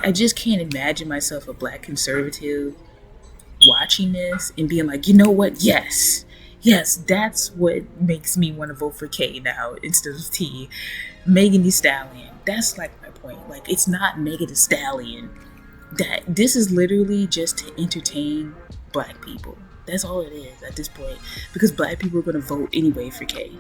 I just can't imagine myself a black conservative watching this and being like, you know what? Yes, that's what makes me want to vote for K now instead of T. Megan Thee Stallion. That's like my point. Like, it's not Megan Thee Stallion. That this is literally just to entertain black people. That's all it is at this point. Because black people are going to vote anyway for K.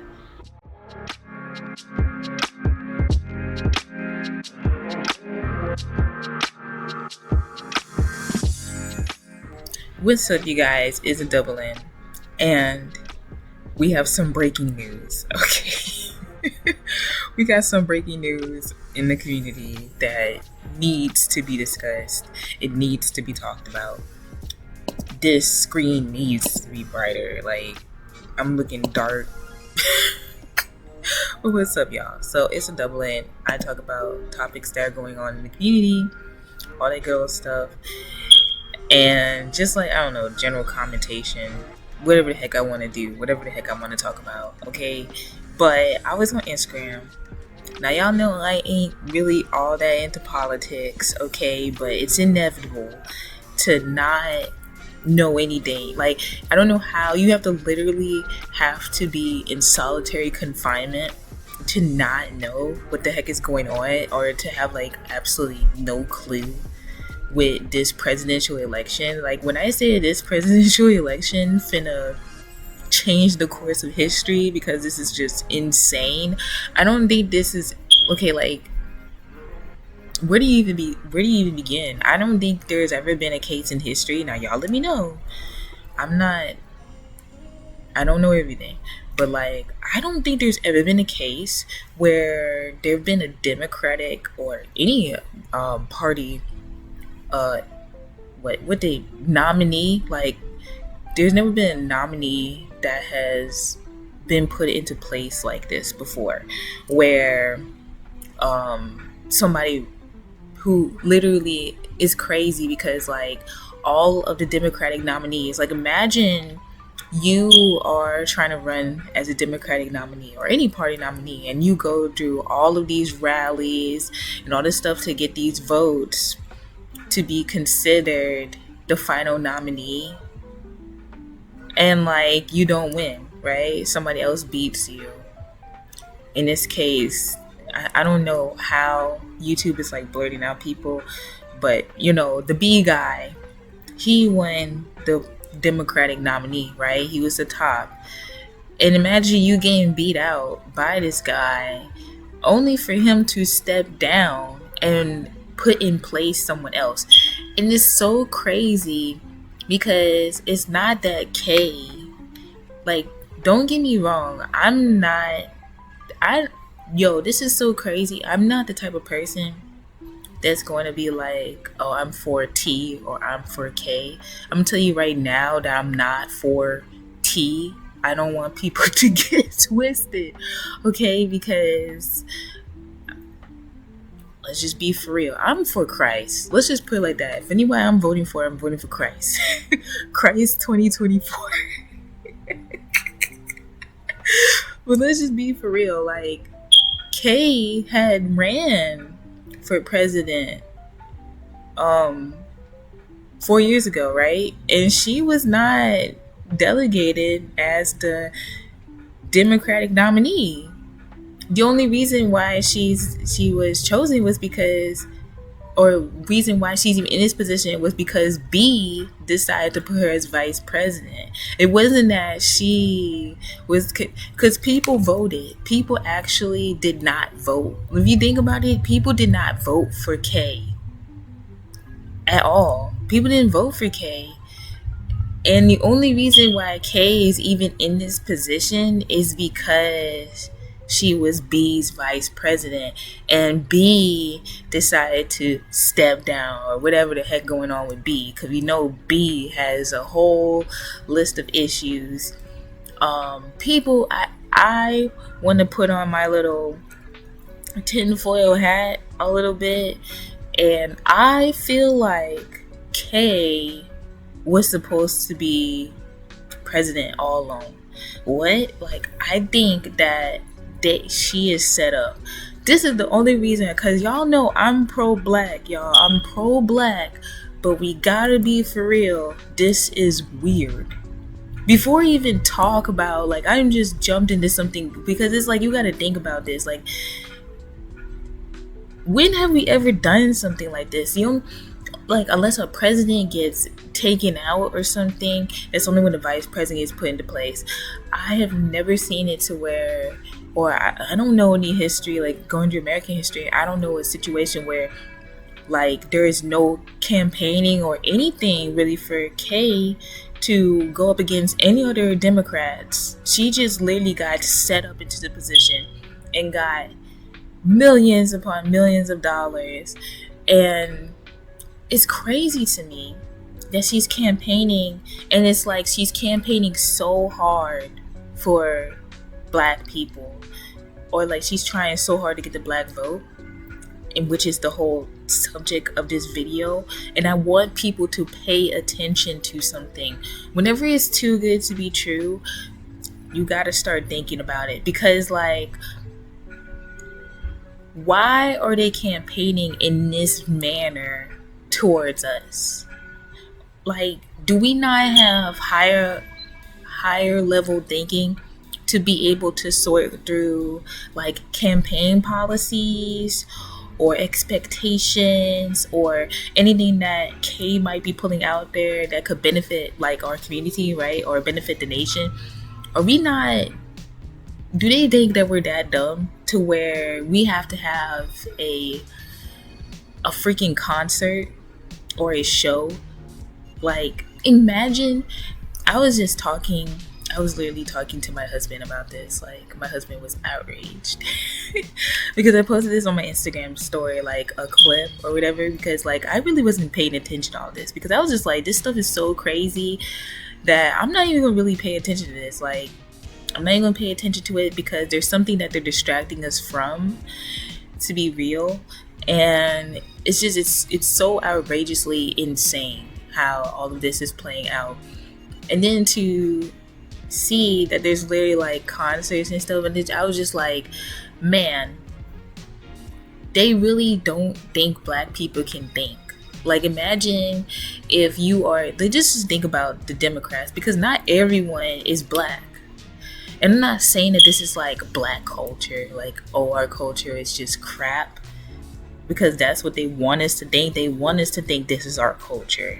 What's up, you guys? It's a double N. And we have some breaking news. Okay. We got some breaking news in the community that needs to be discussed. It needs to be talked about. This screen needs to be brighter. Like, I'm looking dark. But what's up, y'all? So it's a double N. I talk about topics that are going on in the community, all that girl stuff, and just like, I don't know, general commentation, whatever the heck I want to do, whatever the heck I want to talk about, okay? But I was on Instagram. Now, y'all know I ain't really all that into politics, okay? But it's inevitable to not know anything. Like, I don't know how you have to literally have to be in solitary confinement to not know what the heck is going on, or to have like absolutely no clue with this presidential election. Like, when I say this presidential election finna change the course of history, because this is just insane. I don't think this is okay. Like, where do you even begin? I don't think there's ever been a case in history. Now, y'all let me know. I don't know everything, but like, I don't think there's ever been a case where there've been a Democratic or any party what they nominee. Like, there's never been a nominee that has been put into place like this before, where somebody who literally is crazy, because like all of the Democratic nominees, like, imagine you are trying to run as a Democratic nominee or any party nominee, and you go through all of these rallies and all this stuff to get these votes to be considered the final nominee, and like, you don't win, right? Somebody else beats you. In this case, I don't know how YouTube is like blurting out people, but you know, the B guy, he won the Democratic nominee, right? He was the top. And imagine you getting beat out by this guy, only for him to step down and put in place someone else. And it's so crazy, because it's not that K, like, don't get me wrong, this is so crazy. I'm not the type of person that's going to be like, oh, I'm for T or I'm for K. I'm gonna tell you right now that I'm not for T. I don't want people to get twisted, okay? Because let's just be for real. I'm for Christ. Let's just put it like that. If anybody I'm voting for Christ. Christ 2024. But let's just be for real. Like, Kay had ran for president 4 years ago, right? And she was not delegated as the Democratic nominee. The only reason why she was chosen was because, or reason why she's even in this position, was because B decided to put her as vice president. It wasn't that she was, because people voted. People actually did not vote. If you think about it, people did not vote for K at all. People didn't vote for K. And the only reason why K is even in this position is because she was B's vice president, and B decided to step down, or whatever the heck going on with B, because we know B has a whole list of issues. People, I want to put on my little tinfoil hat a little bit, and I feel like K was supposed to be president all along. What? Like, I think that she is set up This is the only reason, because y'all know I'm pro-black, y'all. I'm pro-black, but we gotta be for real. This is weird. Before you even talk about, like, I'm just jumped into something, because it's like, you gotta think about this. Like, when have we ever done something like this? You know, like, unless a president gets taken out or something, it's only when the vice president is put into place. I have never seen it to where, or I don't know any history, like going through American history, I don't know a situation where, like, there is no campaigning or anything really for Kay to go up against any other Democrats. She just literally got set up into the position and got millions upon millions of dollars. And it's crazy to me that she's campaigning, and it's like she's campaigning so hard for black people, or like she's trying so hard to get the black vote, and which is the whole subject of this video. And I want people to pay attention to something. Whenever it's too good to be true, you gotta start thinking about it, because, like, why are they campaigning in this manner towards us? Like, do we not have higher level thinking to be able to sort through, like, campaign policies or expectations or anything that Kay might be pulling out there that could benefit, like, our community, right, or benefit the nation? Are we not, do they think that we're that dumb to where we have to have a freaking concert or a show? Like, imagine, I was literally talking to my husband about this. Like, my husband was outraged because I posted this on my Instagram story, like a clip or whatever, because, like, I really wasn't paying attention to all this, because I was just like, this stuff is so crazy that I'm not even gonna really pay attention to this. Like, I'm not even gonna pay attention to it because there's something that they're distracting us from, to be real. And it's just, it's so outrageously insane how all of this is playing out. And then to see that there's literally, like, concerts and stuff, and I was just like, man, they really don't think black people can think. Like, imagine if you are, they just think about the Democrats, because not everyone is black. And I'm not saying that this is like black culture, like, oh, our culture is just crap, because that's what they want us to think. They want us to think this is our culture.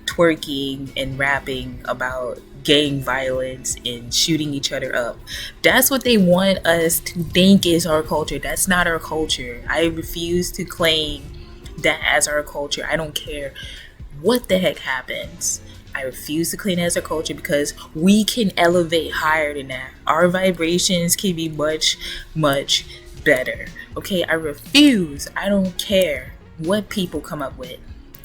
Twerking and rapping about gang violence and shooting each other up. That's what they want us to think is our culture. That's not our culture. I refuse to claim that as our culture. I don't care what the heck happens. I refuse to claim it as our culture, because we can elevate higher than that. Our vibrations can be much, much better. Okay, I refuse. I don't care what people come up with.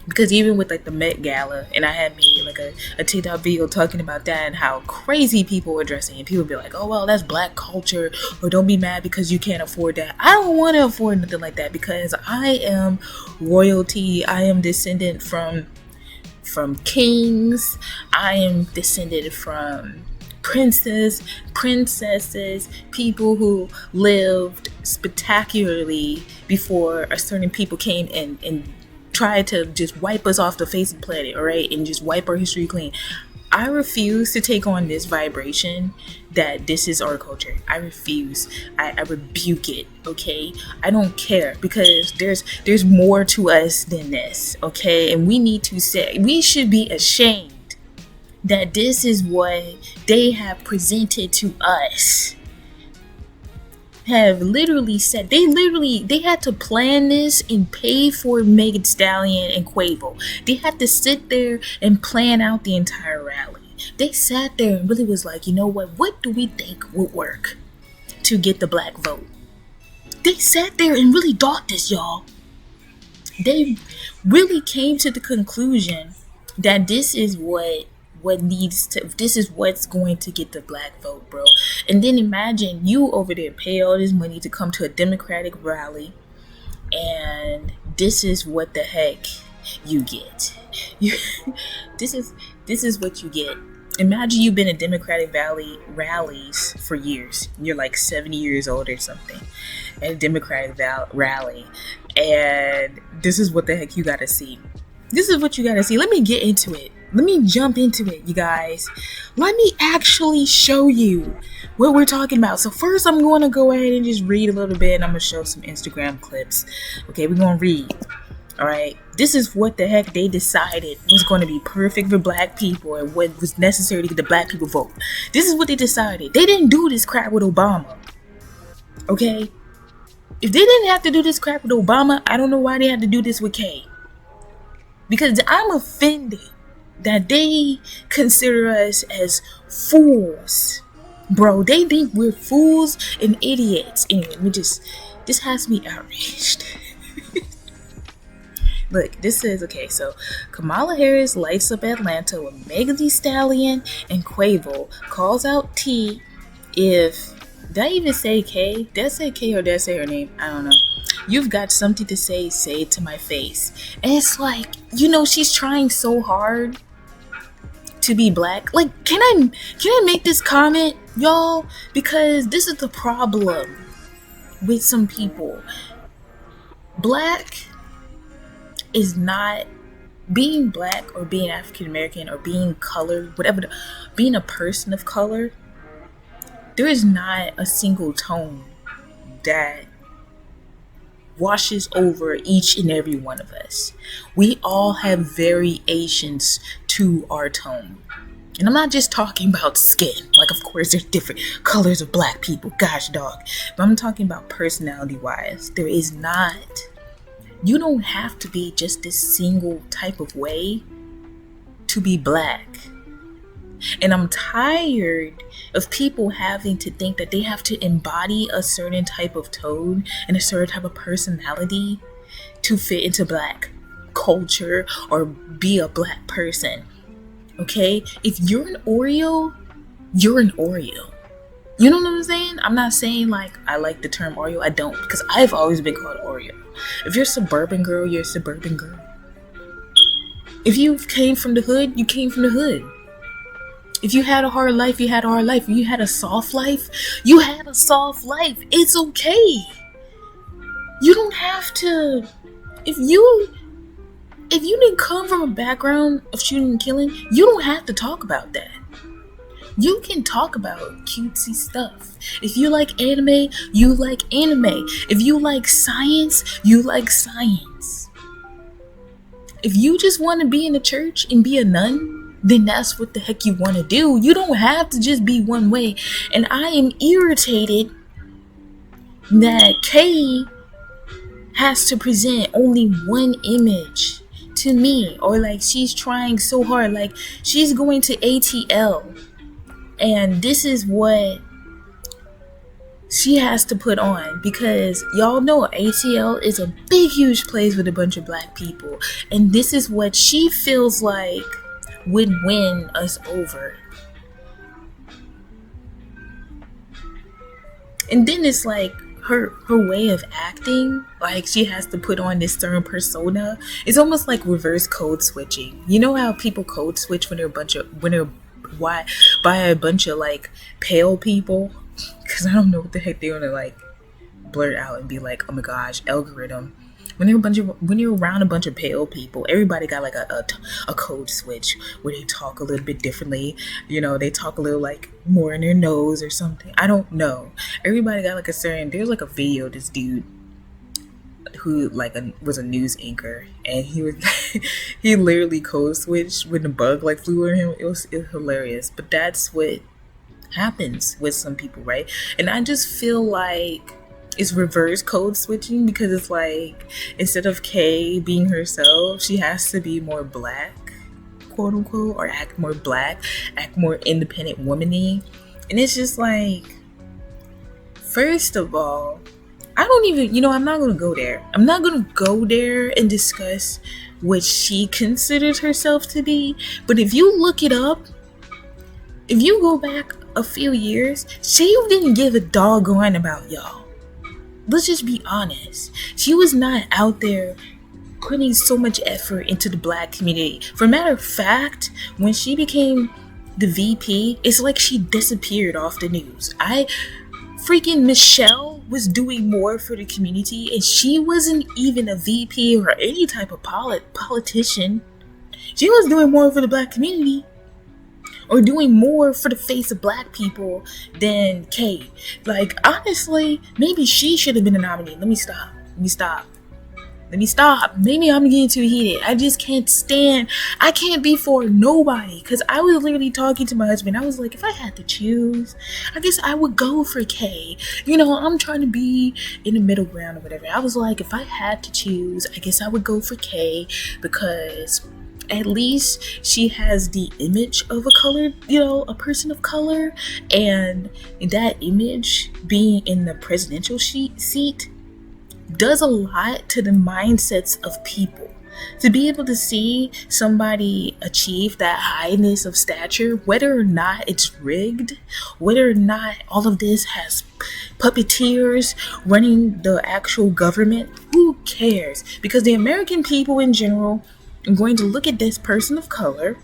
Because even with, like, the Met Gala, and I had made, like, a TikTok video talking about that and how crazy people were dressing, and people be like, oh, well, that's black culture, or don't be mad because you can't afford that. I don't want to afford nothing like that, because I am royalty. I am descendant from kings. I am descended from princesses, people who lived spectacularly before a certain people came and tried to just wipe us off the face of the planet, all right, and just wipe our history clean. I refuse to take on this vibration that this is our culture. I refuse. I rebuke it, okay? I don't care, because there's more to us than this, okay? And we need to say, we should be ashamed that this is what they have presented to us. Have literally said, they had to plan this and pay for Megan Stallion and Quavo. They had to sit there and plan out the entire rally. They sat there and really was like, you know what do we think would work to get the black vote? They sat there and really thought this, y'all. They really came to the conclusion that this is this is what's going to get the black vote, bro. And then imagine you over there pay all this money to come to a Democratic rally, and this is what the heck you get. This is what you get. Imagine you've been in Democratic Valley rallies for years. You're like 70 years old or something at a Democratic rally, and this is what the heck you gotta see. This is what you gotta see. Let me get into it. Let me jump into it, you guys. Let me actually show you what we're talking about. So first, I'm going to go ahead and just read a little bit, and I'm going to show some Instagram clips. Okay, we're going to read. All right, this is what the heck they decided was going to be perfect for black people and what was necessary to get the black people vote. This is what they decided. They didn't do this crap with Obama. Okay? If they didn't have to do this crap with Obama, I don't know why they had to do this with Kay. Because I'm offended that they consider us as fools. Bro, they think we're fools and idiots. Anyway, this has me outraged. Look, this says, okay, so Kamala Harris lights up Atlanta with Megan Thee Stallion and Quavo, calls out T if, did I even say K? Did I say K or did I say her name? I don't know. You've got something to say it to my face. And it's like, she's trying so hard to be black. Like, can I make this comment, y'all? Because this is the problem with some people. Black is not, being black or being African American or being colored, whatever, being a person of color, there is not a single tone that washes over each and every one of us. We all have variations to our tone. And I'm not just talking about skin. Like, of course, there's different colors of black people. Gosh, dog. But I'm talking about personality-wise. There is not. You don't have to be just this single type of way to be black. And I'm tired of people having to think that they have to embody a certain type of tone and a certain type of personality to fit into black culture or be a black person. Okay? If you're an Oreo, you're an Oreo. You know what I'm saying? I'm not saying like I like the term Oreo. I don't, because I've always been called Oreo. If you're a suburban girl, you're a suburban girl. If you came from the hood, you came from the hood. If you had a hard life, you had a hard life. If you had a soft life, you had a soft life. It's okay. You don't have to. If you didn't come from a background of shooting and killing, you don't have to talk about that. You can talk about cutesy stuff. If you like anime, you like anime. If you like science, you like science. If you just want to be in the church and be a nun, then that's what the heck you want to do. You don't have to just be one way. And I am irritated that Kay has to present only one image to me. Or like she's trying so hard. Like she's going to ATL. And this is what she has to put on. Because y'all know ATL is a big, huge place with a bunch of black people. And this is what she feels like would win us over. And then it's like her way of acting, like she has to put on this certain persona. It's almost like reverse code switching. You know how people code switch when they're by a bunch of like pale people? Because I don't know what the heck they want to like blurt out and be like, oh my gosh, algorithm. When you're around a bunch of pale people, everybody got like a code switch where they talk a little bit differently. They talk a little like more in their nose or something. I don't know. Everybody got like a certain. There's like a video of this dude who like was a news anchor, and he literally code switched when the bug like flew on him. It was hilarious. But that's what happens with some people, right? And I just feel like it's reverse code switching, because it's like instead of Kay being herself, she has to be more black, quote unquote, or act more black, act more independent womany. And it's just like, first of all, I don't even, I'm not going to go there. I'm not going to go there and discuss what she considers herself to be. But if you look it up, if you go back a few years, she didn't give a doggone about y'all. Let's just be honest. She was not out there putting so much effort into the black community. For a matter of fact, when she became the VP, it's like she disappeared off the news. Freaking Michelle was doing more for the community, and she wasn't even a VP or any type of politician. She was doing more for the black community, or doing more for the face of black people than Kay. Like, honestly, maybe she should have been a nominee. Let me stop. Maybe I'm getting too heated. I just can't stand. I can't be for nobody. Because I was literally talking to my husband. I was like, if I had to choose, I guess I would go for Kay. I'm trying to be in the middle ground or whatever. I was like, if I had to choose, I guess I would go for Kay, because at least she has the image of a person of color. And that image being in the presidential seat does a lot to the mindsets of people. To be able to see somebody achieve that highness of stature, whether or not it's rigged, whether or not all of this has puppeteers running the actual government, who cares? Because the American people in general are going to look at this person of color,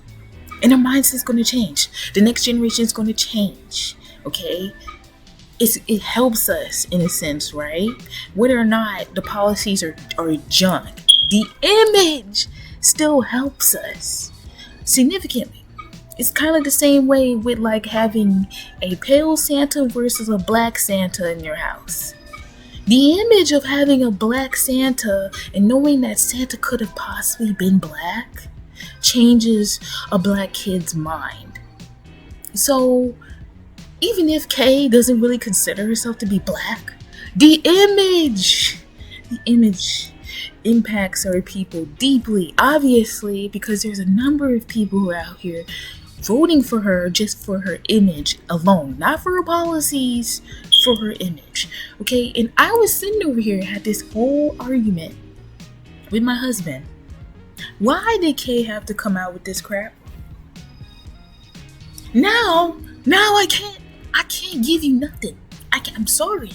and their mindset's going to change. The next generation is going to change, okay? It helps us in a sense, right? Whether or not the policies are junk, the image still helps us significantly. It's kind of the same way with like having a pale Santa versus a black Santa in your house. The image of having a black Santa and knowing that Santa could have possibly been black changes a black kid's mind. So even if Kay doesn't really consider herself to be black, the image impacts our people deeply, obviously, because there's a number of people who are out here voting for her just for her image alone, not for her policies, for her image. Okay, and I was sitting over here and had this whole argument with my husband. Why did Kay have to come out with this crap? Now I can't give you nothing. I'm sorry.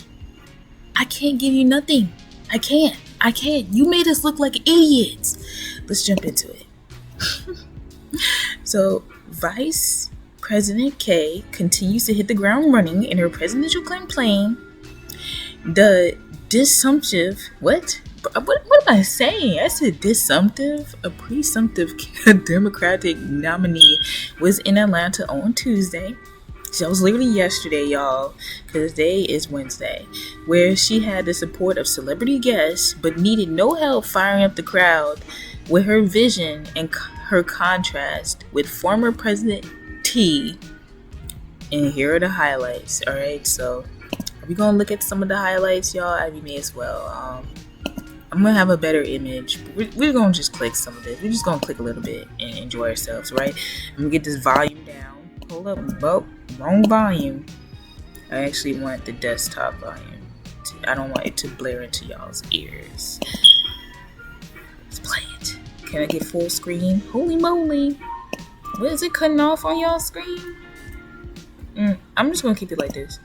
I can't give you nothing. I can't. You made us look like idiots. Let's jump into it. So, Vice President Kay continues to hit the ground running in her presidential campaign. The dissumptive, what am I saying? I said dissumptive. A presumptive Democratic nominee was in Atlanta on Tuesday. So it was literally yesterday, y'all, because today is Wednesday, where she had the support of celebrity guests, but needed no help firing up the crowd with her vision and her contrast with former President T. And here are the highlights. All right, so we're gonna look at some of the highlights, y'all. I may as well. I'm gonna have a better image. We're gonna just click some of this. We're just gonna click a little bit and enjoy ourselves, right? I'm gonna get this volume down. Hold up, wrong volume. I actually want the desktop volume. I don't want it to blare into y'all's ears. Let's play it. Can I get full screen? Holy moly! What is it cutting off on y'all's screen? I'm just gonna keep it like this.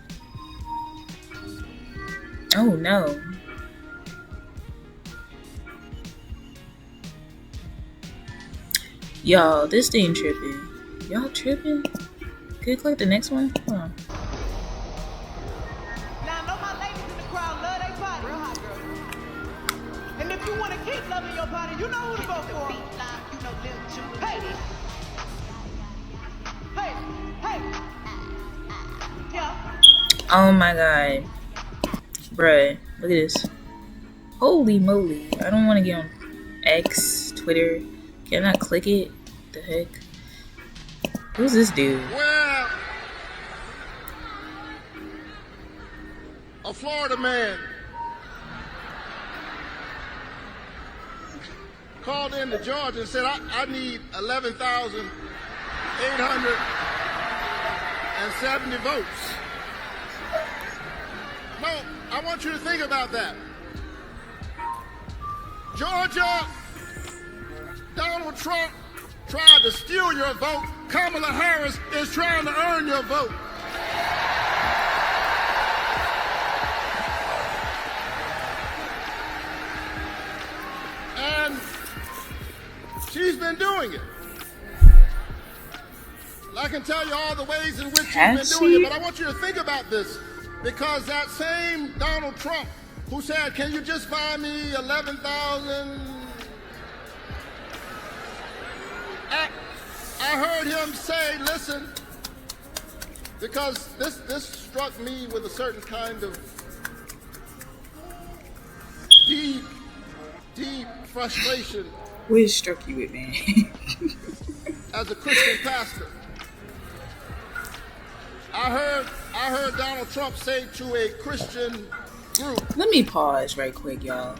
Oh no. Y'all, this thing tripping. Y'all tripping? Can you click the next one? Hold on. Now, I know my ladies in the crowd love their body. Real hot, girl. And if you want to keep loving your body, you know who to go for. Hey. Yeah. Oh my god. Bruh, look at this. Holy moly. I don't want to get on X, Twitter. Can I click it? What the heck? Who's this dude? Well, a Florida man called into Georgia and said, I need 11,870 votes. No, I want you to think about that. Georgia, Donald Trump tried to steal your vote. Kamala Harris is trying to earn your vote. And she's been doing it. I can tell you all the ways in which you've been Has doing she? it, but I want you to think about this, because that same Donald Trump who said, "Can you just find me 11,000?" I heard him say, "Listen," because this struck me with a certain kind of deep frustration What struck you with, man? as a Christian pastor. I heard Donald Trump say to a Christian group. Let me pause right quick, y'all.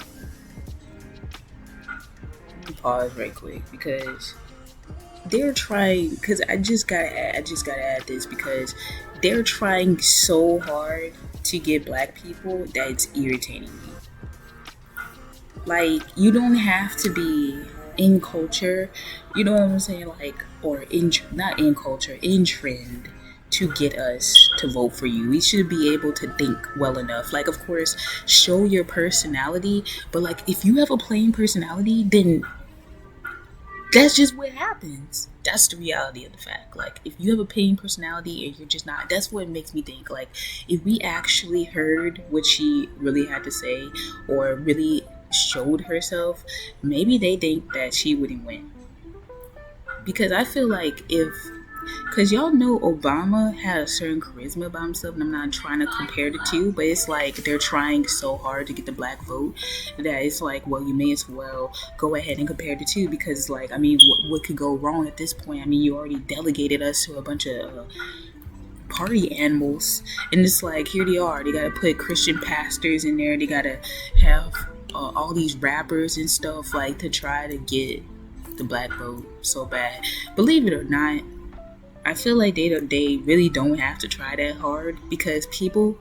Pause right quick because they're trying. Because I just gotta add this because they're trying so hard to get black people that it's irritating me. Like, you don't have to be in culture, you know what I'm saying? Like, or not in culture, in trend to get us to vote for you. We should be able to think well enough. Like, of course, show your personality, but like, if you have a plain personality, then that's just what happens. That's the reality of the fact. Like, if you have a plain personality and you're just not, that's what makes me think. Like, if we actually heard what she really had to say or really showed herself, maybe they think that she wouldn't win. Because I feel like because y'all know Obama had a certain charisma about himself, and I'm not trying to compare the two, but it's like they're trying so hard to get the black vote that it's like, well, you may as well go ahead and compare the two, because it's like, I mean, what could go wrong at this point? I mean, you already delegated us to a bunch of party animals, and it's like, here they are, they gotta put Christian pastors in there, they gotta have all these rappers and stuff, like, to try to get the black vote so bad. Believe it or not, I feel like they really don't have to try that hard, because people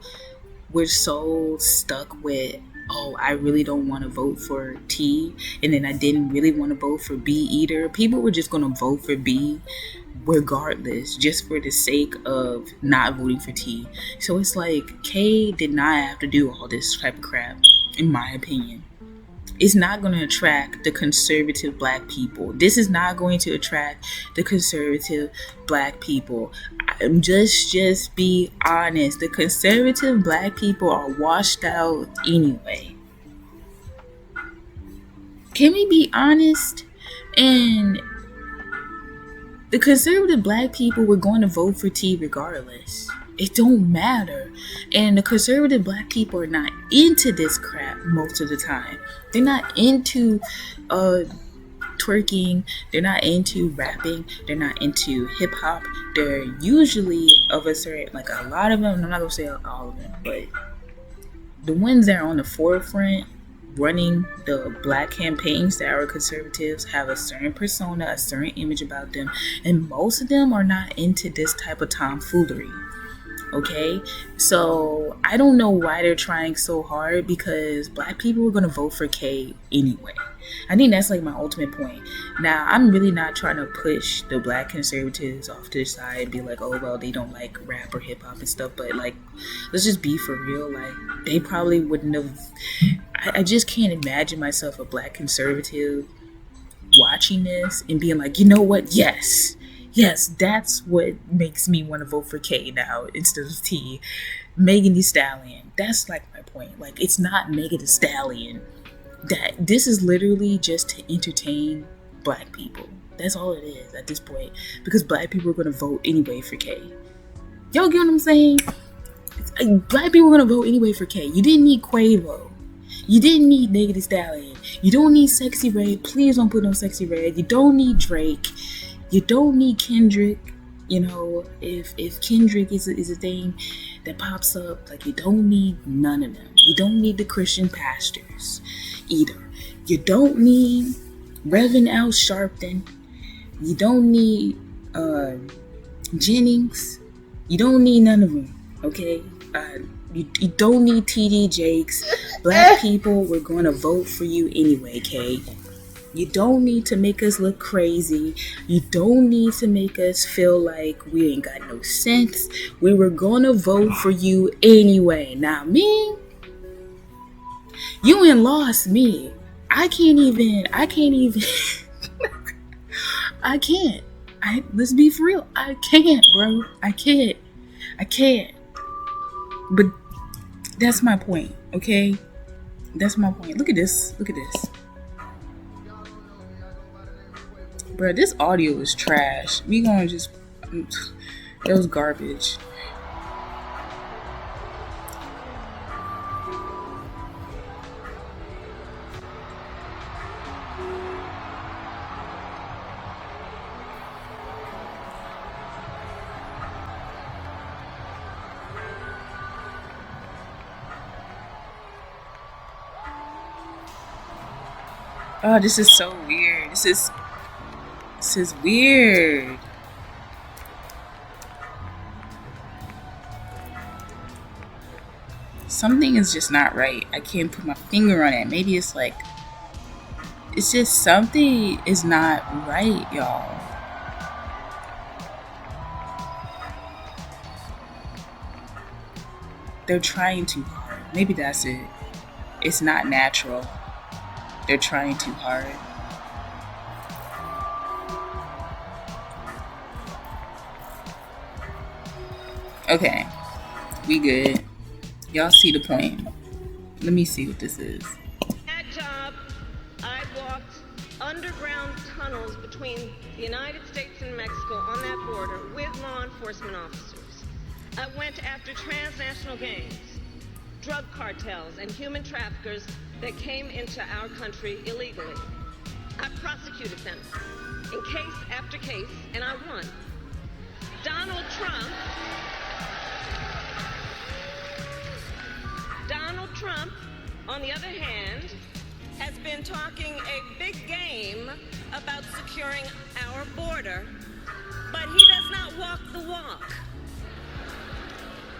were so stuck with, oh, I really don't want to vote for T, and then I didn't really want to vote for B either. People were just going to vote for B regardless, just for the sake of not voting for T. So it's like, K did not have to do all this type of crap, in my opinion. It's not going to attract the conservative black people. This is not going to attract the conservative black people. I'm just be honest. The conservative black people are washed out anyway. Can we be honest? And the conservative black people were going to vote for T regardless. It don't matter. And the conservative black people are not into this crap most of the time. They're not into twerking. They're not into rapping. They're not into hip hop. They're usually of a certain, like, a lot of them, I'm not going to say all of them, but the ones that are on the forefront running the black campaigns that are conservatives have a certain persona, a certain image about them, and most of them are not into this type of tomfoolery. Okay, so I don't know why they're trying so hard, because black people are going to vote for K anyway. I think that's like my ultimate point. Now, I'm really not trying to push the black conservatives off to the side and be like, oh, well, they don't like rap or hip hop and stuff, but like, let's just be for real. Like, they probably wouldn't have. I just can't imagine myself, a black conservative, watching this and being like, you know what? Yes, that's what makes me want to vote for K now instead of T. Megan Thee Stallion. That's like my point. Like, it's not Megan Thee Stallion. That this is literally just to entertain black people. That's all it is at this point. Because black people are going to vote anyway for K. Y'all get what I'm saying? Black people are going to vote anyway for K. You didn't need Quavo. You didn't need Megan Thee Stallion. You don't need Sexy Red. Please don't put on Sexy Red. You don't need Drake. You don't need Kendrick. You know, if Kendrick is a thing that pops up, like, you don't need none of them. You don't need the Christian pastors either. You don't need Reverend Al Sharpton. You don't need Jennings. You don't need none of them. Okay, you don't need TD Jakes. Black people were going to vote for you anyway, Kay. You don't need to make us look crazy. You don't need to make us feel like we ain't got no sense. We were gonna vote for you anyway. Now, me, you ain't lost I can't. Let's be for real. I can't, bro. I can't. I can't. But that's my point, okay? That's my point. Look at this. Look at this. Bro, this audio is trash. We gonna just... That was garbage. Oh, this is so weird. This is weird. Something is just not right. I can't put my finger on it. Maybe it's like, it's just something is not right, y'all. They're trying too hard. Maybe that's it. It's not natural. They're trying too hard. Okay, we good. Y'all see the point. Let me see what this is. That job, I walked underground tunnels between the United States and Mexico on that border with law enforcement officers. I went after transnational gangs, drug cartels, and human traffickers that came into our country illegally. I prosecuted them in case after case, and I won. Donald Trump, on the other hand, has been talking a big game about securing our border, but he does not walk the walk.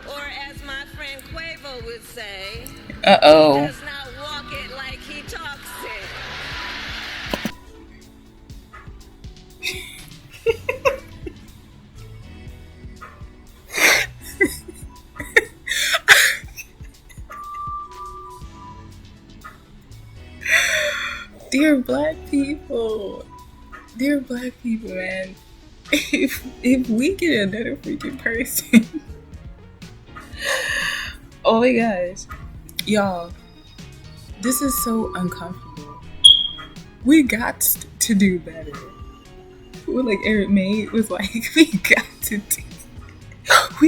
Or as my friend Quavo would say, Uh-oh. he does not walk it like he talks it. Dear black people, man, if we get another freaking person, oh my gosh, y'all, this is so uncomfortable. We got to do better. Like Eric May was like, we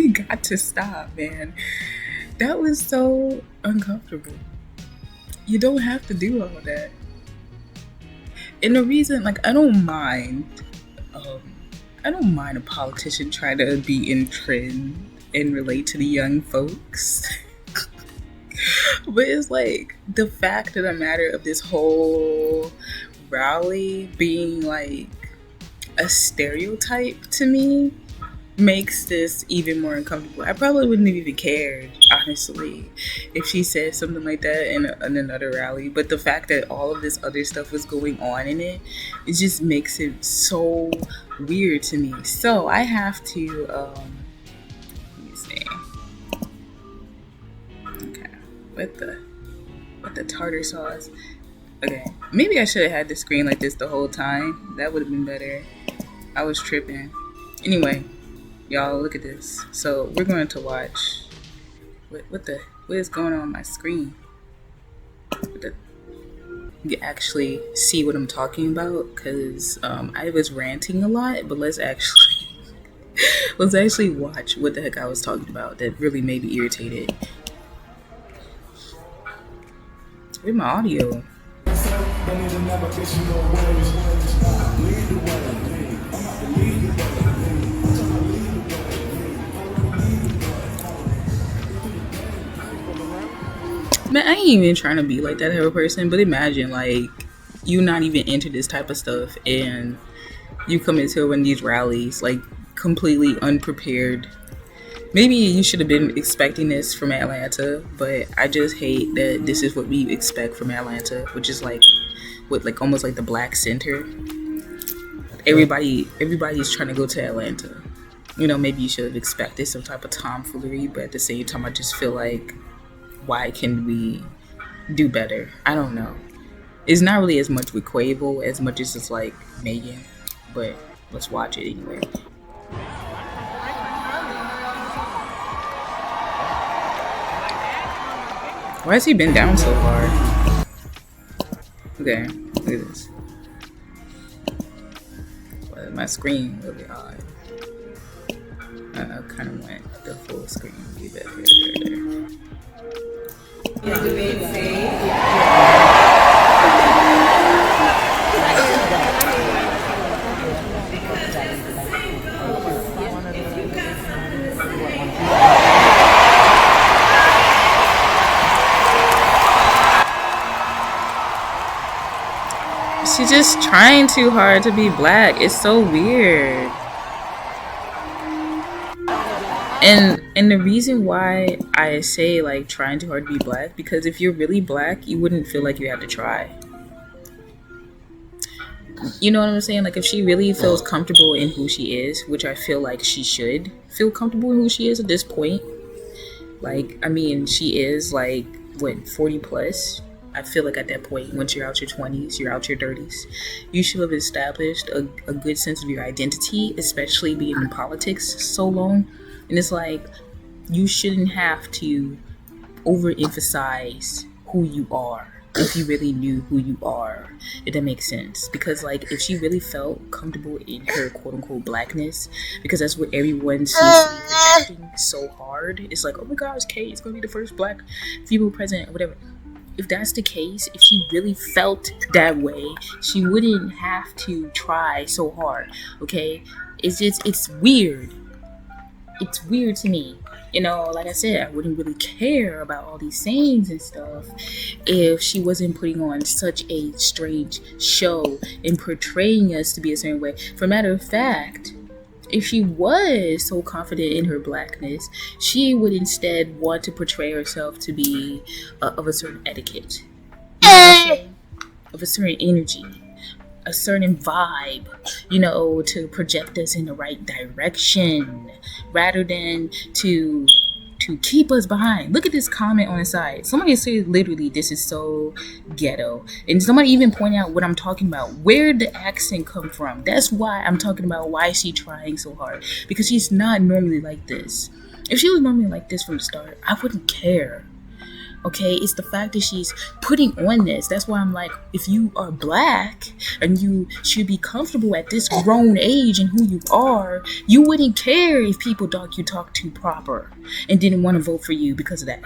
got to stop, man. That was so uncomfortable. You don't have to do all that. And the reason, like, I don't mind a politician trying to be in trend and relate to the young folks. But it's like the fact of the matter of this whole rally being like a stereotype to me makes this even more uncomfortable. I probably wouldn't have even cared, honestly, if she said something like that in another rally. But the fact that all of this other stuff was going on in it just makes it so weird to me. So I have to, let me see. Okay, with the tartar sauce. Okay, maybe I should have had the screen like this the whole time. That would have been better. I was tripping. Anyway. Y'all, look at this. So we're going to watch. What is going on my screen? You can actually see what I'm talking about, because I was ranting a lot. But let's actually watch what the heck I was talking about. That really made me irritated. Where's my audio? Man, I ain't even trying to be like that type of person, but imagine, like, you not even into this type of stuff and you come into one of these rallies, like, completely unprepared. Maybe you should have been expecting this from Atlanta, but I just hate that this is what we expect from Atlanta, which is like, with like almost like the black center. Everybody's trying to go to Atlanta. You know, maybe you should have expected some type of tomfoolery, but at the same time, I just feel like, why can we do better? I don't know. It's not really as much with Quavo as much as it's like Megan, but Let's watch it anyway. Why has he been down so hard? Okay, look at this. Well, my screen really odd. I kind of want the full screen to be better. She's just trying too hard to be black. It's so weird. And the reason why I say like trying too hard to be black, because if you're really black, you wouldn't feel like you have to try. You know what I'm saying? Like if she really feels comfortable in who she is, which I feel like she should feel comfortable in who she is at this point. Like, I mean, she is like, what, 40 plus? I feel like at that point, once you're out your 20s, you're out your 30s, you should have established a good sense of your identity, especially being in politics so long. And it's like, you shouldn't have to overemphasize who you are if you really knew who you are, if that makes sense. Because like, if she really felt comfortable in her quote-unquote blackness, because that's what everyone seems to be projecting so hard, it's like, oh my gosh, Kate is going to be the first black female president or whatever. If that's the case, if she really felt that way, she wouldn't have to try so hard, okay? It's weird. It's weird to me. You know, like I said, I wouldn't really care about all these sayings and stuff if she wasn't putting on such a strange show and portraying us to be a certain way. For a matter of fact, if she was so confident in her blackness, she would instead want to portray herself to be of a certain etiquette, you know what I'm saying? Of a certain energy, a certain vibe, you know, to project us in the right direction, rather than to keep us behind. Look at this comment on the side. Somebody said literally this is so ghetto, and somebody even pointed out what I'm talking about. Where did the accent come from? That's why I'm talking about why is she trying so hard, because she's not normally like this. If she was normally like this from the start, I wouldn't care. Okay, it's the fact that she's putting on this. That's why I'm like, if you are black and you should be comfortable at this grown age in who you are, you wouldn't care if people thought you talk too proper and didn't want to vote for you because of that.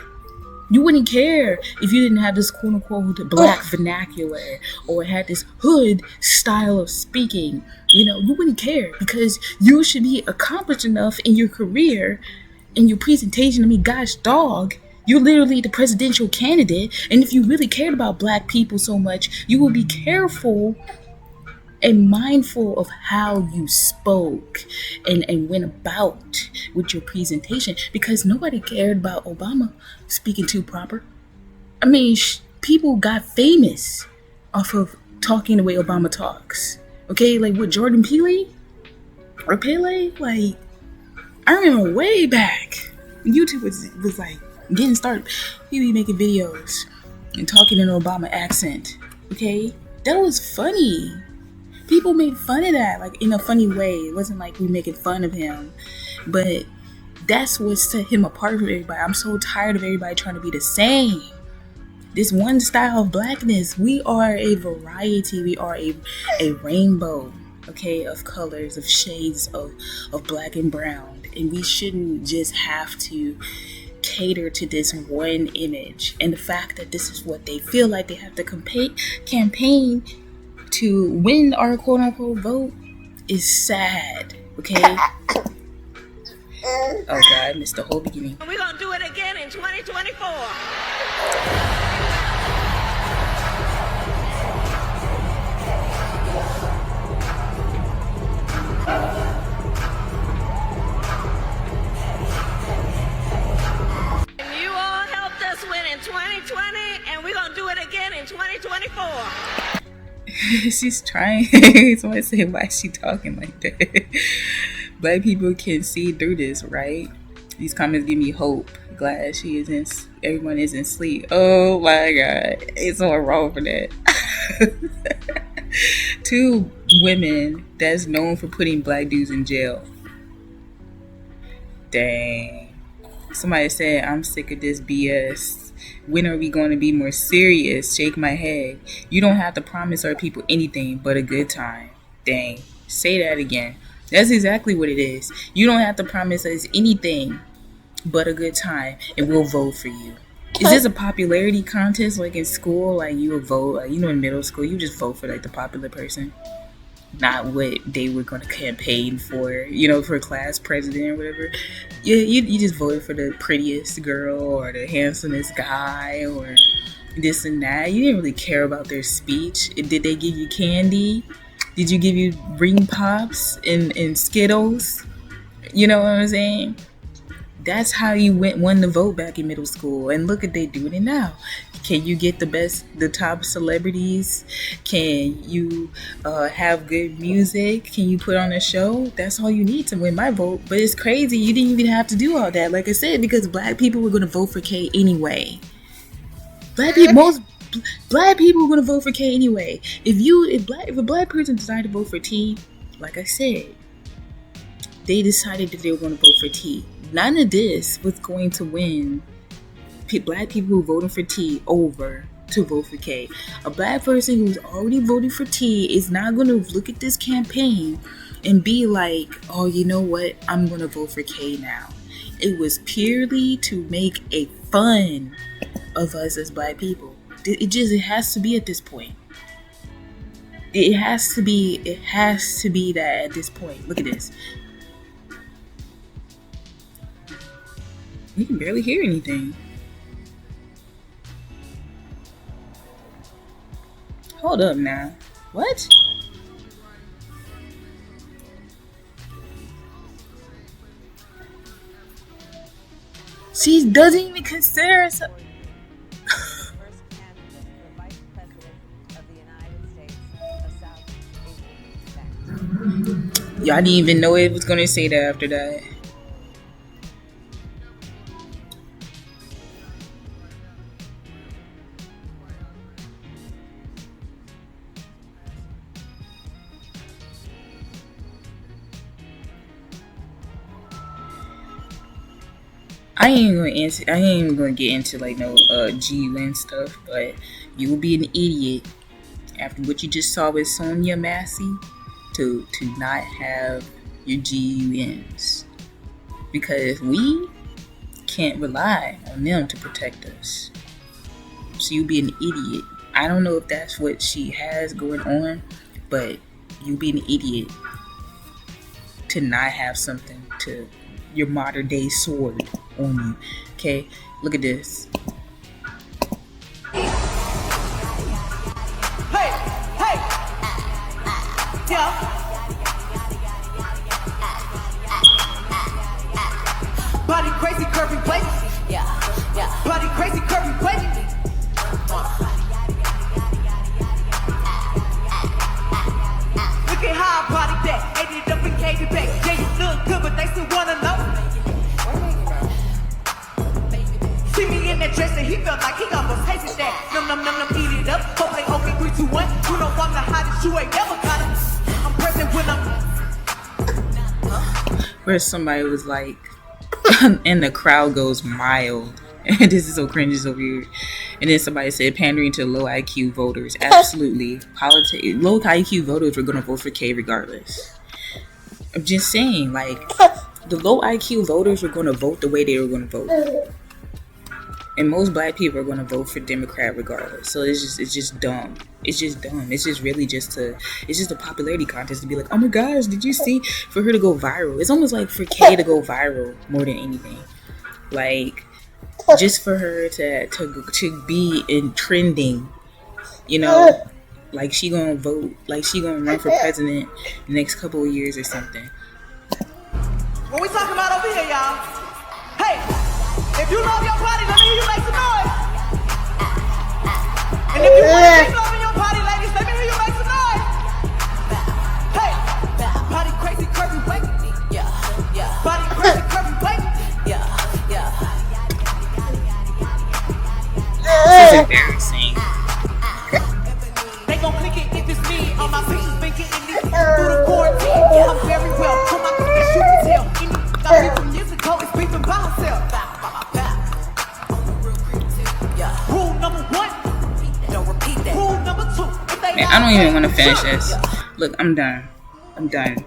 You wouldn't care if you didn't have this quote unquote black vernacular or had this hood style of speaking. You know, you wouldn't care because you should be accomplished enough in your career, in your presentation. I mean, gosh, dog. You're literally the presidential candidate, and if you really cared about black people so much, you would be careful and mindful of how you spoke and went about with your presentation, because nobody cared about Obama speaking too proper. I mean, people got famous off of talking the way Obama talks. Okay, like with Jordan Peele or Pele, like I remember way back when YouTube was like getting started, he be making videos and talking in an Obama accent. Okay, that was funny. People made fun of that, like in a funny way. It wasn't like we making fun of him, but that's what set him apart from everybody. I'm so tired of everybody trying to be the same. This one style of blackness. We are a variety. We are a rainbow, okay, of colors, of shades of black and brown, and we shouldn't just have to cater to this one image. And the fact that this is what they feel like they have to campaign to win our quote-unquote vote is sad, okay? Oh God, I missed the whole beginning. We're gonna do it again in 2024. You all helped us win in 2020, and we're gonna do it again in 2024. She's trying. Somebody say, why is she talking like that? Black people can see through this, right? These comments give me hope. Glad she isn't. Everyone isn't asleep. Oh my God, it's so wrong for that. Two women that's known for putting black dudes in jail. Dang. Somebody said, I'm sick of this BS. When are we going to be more serious? Shake my head. You don't have to promise our people anything but a good time. Dang. Say that again. That's exactly what it is. You don't have to promise us anything but a good time, and we'll vote for you. Is this a popularity contest like in school? Like you would vote, like, in middle school, you just vote for like the popular person, not what they were going to campaign for, for class president or whatever. Yeah, you just voted for the prettiest girl or the handsomest guy or this and that. You didn't really care about their speech. Did they give you candy? Did you give you ring pops and Skittles? You know what I'm saying? That's how you won the vote back in middle school. And look at they doing it now. Can you get the top celebrities? Can you have good music? Can you put on a show? That's all you need to win my vote. But it's crazy. You didn't even have to do all that. Like I said, because black people were going to vote for K anyway. Most black people were going to vote for K anyway. If a black person decided to vote for T, like I said, they decided that they were going to vote for T. None of this was going to win black people who voted for T over to vote for K. A black person who's already voted for T is not going to look at this campaign and be like, oh, you know what? I'm going to vote for K now. It was purely to make a fun of us as black people. It has to be at this point. It has to be that at this point. Look at this. You can barely hear anything. Hold up now. What? She doesn't even consider herself. Y'all didn't even know it was gonna say that after that. I ain't even gonna get into like no GUN stuff, but you will be an idiot after what you just saw with Sonia Massey to not have your GUNs, because we can't rely on them to protect us. So you'll be an idiot. I don't know if that's what she has going on, but you'll be an idiot to not have something to your modern day sword on you. Okay, look at this. Hey, yeah. Body crazy, curvy plate. Yeah. Body crazy, curvy plate. Look at how I body that. Ate it up and gave it back. Yeah, you look good, but they still wanna know. See me in that dress and he felt like he almost tasted that. Num, eat it up. Hope they open 3, 2, 1. You know I'm the hottest, you ain't never got it. I'm present when I'm. Where somebody was like, and the crowd goes mild. And this is so cringy over here. And then somebody said pandering to low IQ voters. Absolutely. Low IQ voters were going to vote for K regardless. I'm just saying, like, the low IQ voters were going to vote the way they were going to vote. And most black people are going to vote for Democrat regardless. So it's just dumb. It's just dumb. It's just really just a popularity contest to be like, oh my gosh, did you see? For her to go viral. It's almost like for K to go viral more than anything. Like, just for her to be in trending, like she gonna vote, like she gonna run for president the next couple of years or something. What we talking about over here, y'all? Hey, if you love your body, let me hear you make some noise. And if you want to keep loving your body, ladies, let me hear you make some noise. Hey, body crazy, curvy, wait. Yeah. Body crazy, curvy, wait. Yeah. This is embarrassing. They gon' click it if it's me. I'm don't even want to finish this. Look, I'm done. I'm done.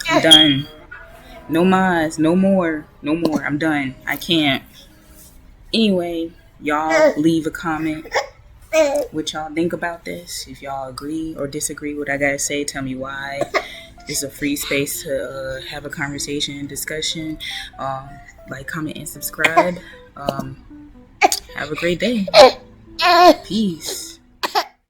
I'm done. No mas, no more. No more. I'm done. I can't. Anyway, y'all leave a comment what y'all think about this. If y'all agree or disagree with what I gotta say, tell me why. It's a free space to have a conversation and discussion. Like, comment, and subscribe. Have a great day. Peace.